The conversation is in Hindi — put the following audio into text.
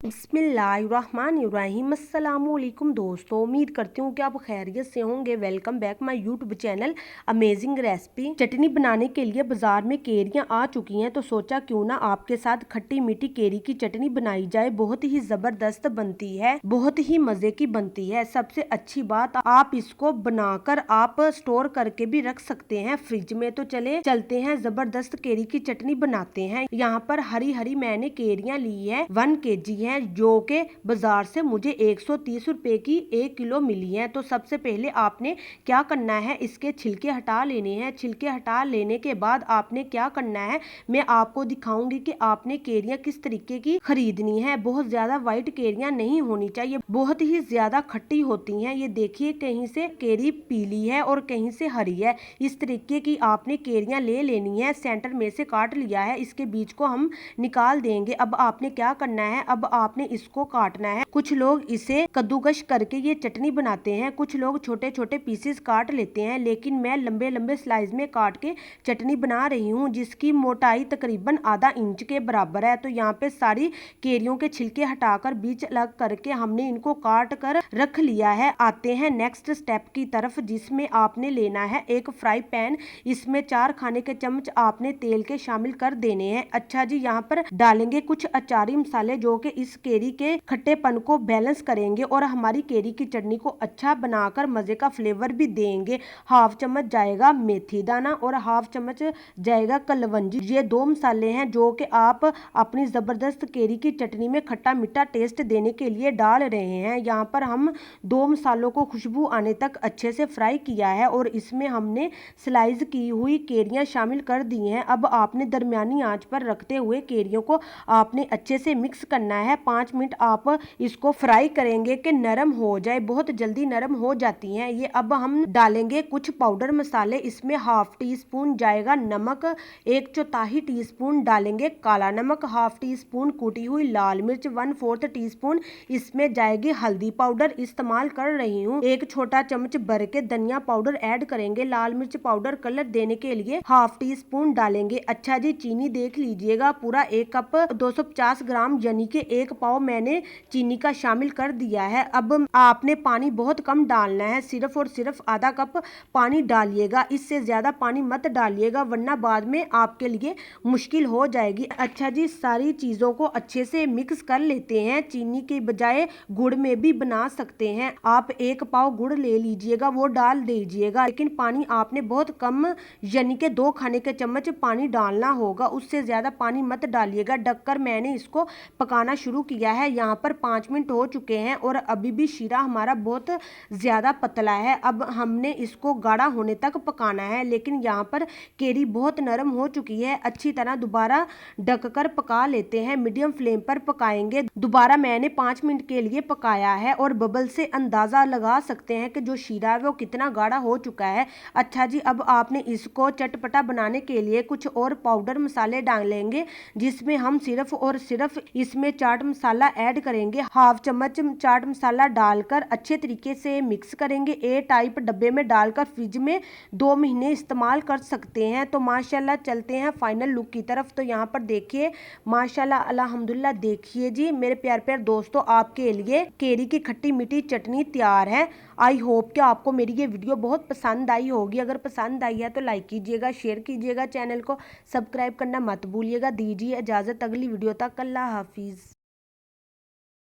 बिस्मिल्लाहिर्रहमानिर्रहीम। अस्सलामुअलैकुम दोस्तों, उम्मीद करती हूँ कि आप खैरियत से होंगे। Welcome back my YouTube channel amazing recipe. चटनी बनाने के लिए बाजार में केरियाँ आ चुकी हैं, तो सोचा क्यों ना आपके साथ खट्टी मीठी केरी की चटनी बनाई जाए। बहुत ही जबरदस्त बनती है, बहुत ही मजे की बनती है। सबसे अच्छी बात, आप इसको बनाकर आप स्टोर करके भी रख सकते हैं फ्रिज में। तो चलते हैं जबरदस्त केरी की चटनी बनाते हैं। यहाँ पर हरी हरी मैंने केरियाँ ली है, 1 kg है, जो के बाजार से मुझे 130 रुपए की 1 किलो मिली है। तो सबसे पहले आपने क्या करना है, इसके छिलके हटा लेने हैं। छिलके हटा लेने के बाद आपने क्या करना है, मैं आपको दिखाऊंगी कि आपने केरियां किस तरीके की खरीदनी है। बहुत ज्यादा व्हाइट केरियां नहीं होनी चाहिए, बहुत ही ज्यादा खट्टी होती हैं। ये देखिए, कहीं से केरी पीली है और कहीं से हरी है। इस तरीके की आपने केरियां ले लेनी है। सेंटर में से काट लिया है, इसके बीज को हम निकाल देंगे। अब आपने क्या करना है, अब आपने इसको काटना है। कुछ लोग इसे कद्दूकश करके ये चटनी बनाते हैं, कुछ लोग छोटे छोटे पीसेस काट लेते हैं, लेकिन मैं लंबे लंबे स्लाइस में काट के चटनी बना रही हूँ, जिसकी मोटाई तकरीबन आधा इंच के बराबर है। तो यहाँ पे सारी केरियों के छिलके हटाकर बीज अलग करके हमने इनको काट कर रख लिया है। आते हैं नेक्स्ट स्टेप की तरफ, जिसमें आपने लेना है एक फ्राई पैन। इसमें 4 खाने के चम्मच आपने तेल के शामिल कर देने हैं। अच्छा जी, यहाँ पर डालेंगे कुछ अचारी मसाले, जो कि इस केरी के खट्टेपन को बैलेंस करेंगे और हमारी केरी की चटनी को अच्छा बनाकर मजे का फ्लेवर भी देंगे। हाफ चम्मच जाएगा मेथी दाना और हाफ चम्मच जाएगा कलवंजी। ये 2 मसाले हैं जो कि आप अपनी जबरदस्त केरी की चटनी में खट्टा मीठा टेस्ट देने के लिए डाल रहे हैं। यहाँ पर हम 2 मसालों को खुशबू आने तक अच्छे से फ्राई किया है और इसमें हमने स्लाइस की हुई केरियां शामिल कर दी हैं। अब आपने दरमियानी आंच पर रखते हुए केरियों को आपने अच्छे से मिक्स करना है। 5 मिनट आप इसको फ्राई करेंगे कि नरम हो जाए, बहुत जल्दी नरम हो जाती हैं ये। अब हम डालेंगे कुछ पाउडर मसाले। इसमें हाफ टी स्पून जाएगा नमक, 1/4 टीस्पून डालेंगे काला नमक, हाफ टी स्पून कुटी हुई लाल मिर्च, 1/4 टीस्पून इसमें जाएगी हल्दी पाउडर इस्तेमाल कर रही हूँ। 1 छोटा चम्मच भर के धनिया पाउडर ऐड करेंगे। लाल मिर्च पाउडर कलर देने के लिए हाफ टी स्पून डालेंगे। अच्छा जी, चीनी देख लीजिएगा, पूरा 1 कप 250 ग्राम यानी कि 1 पाव मैंने चीनी का शामिल कर दिया है। अब आपने पानी बहुत कम डालना है, सिर्फ और सिर्फ आधा कप पानी डालिएगा, इससे ज्यादा पानी मत डालिएगा, वरना बाद में आपके लिए मुश्किल हो जाएगी। अच्छा जी, सारी चीजों को अच्छे से मिक्स कर लेते हैं। चीनी के बजाय गुड़ में भी बना सकते हैं। आप 1 पाव गुड़ ले लीजिएगा, वो डाल दीजिएगा, लेकिन पानी आपने बहुत कम यानी कि 2 खाने के चम्मच पानी डालना होगा, उससे ज्यादा पानी मत डालिएगा। ढककर मैंने इसको पकाना शुरू किया है। यहाँ पर 5 मिनट हो चुके हैं और अभी भी शीरा हमारा बहुत ज्यादा पतला है। अब हमने इसको गाढ़ा होने तक पकाना है, लेकिन यहाँ पर केरी बहुत नरम हो चुकी है। अच्छी तरह दोबारा ढककर पका लेते हैं, मीडियम फ्लेम पर पकाएंगे। दोबारा मैंने 5 मिनट के लिए पकाया है और बबल से अंदाजा लगा सकते हैं कि जो शीरा है वो कितना गाढ़ा हो चुका है। अच्छा जी, अब आपने इसको चटपटा बनाने के लिए कुछ और पाउडर मसाले डालेंगे, जिसमें हम सिर्फ और सिर्फ इसमें चाट मसाला ऐड करेंगे। हाफ चम्मच चाट मसाला डालकर अच्छे तरीके से मिक्स करेंगे। ए टाइप डब्बे में डालकर फ्रिज में 2 महीने इस्तेमाल कर सकते हैं। तो माशाल्लाह, चलते हैं फाइनल लुक की तरफ। तो यहाँ पर देखिए, माशाल्लाह अल्हम्दुलिल्लाह, देखिए जी मेरे प्यारे प्यारे दोस्तों, आपके लिए केरी की खट्टी मीठी चटनी तैयार है। आई होप कि आपको मेरी ये वीडियो बहुत पसंद आई होगी। अगर पसंद आई है तो लाइक कीजिएगा, शेयर कीजिएगा, चैनल को सब्सक्राइब करना मत भूलिएगा। दीजिए इजाजत, अगली वीडियो तक, अल्लाह हाफिज।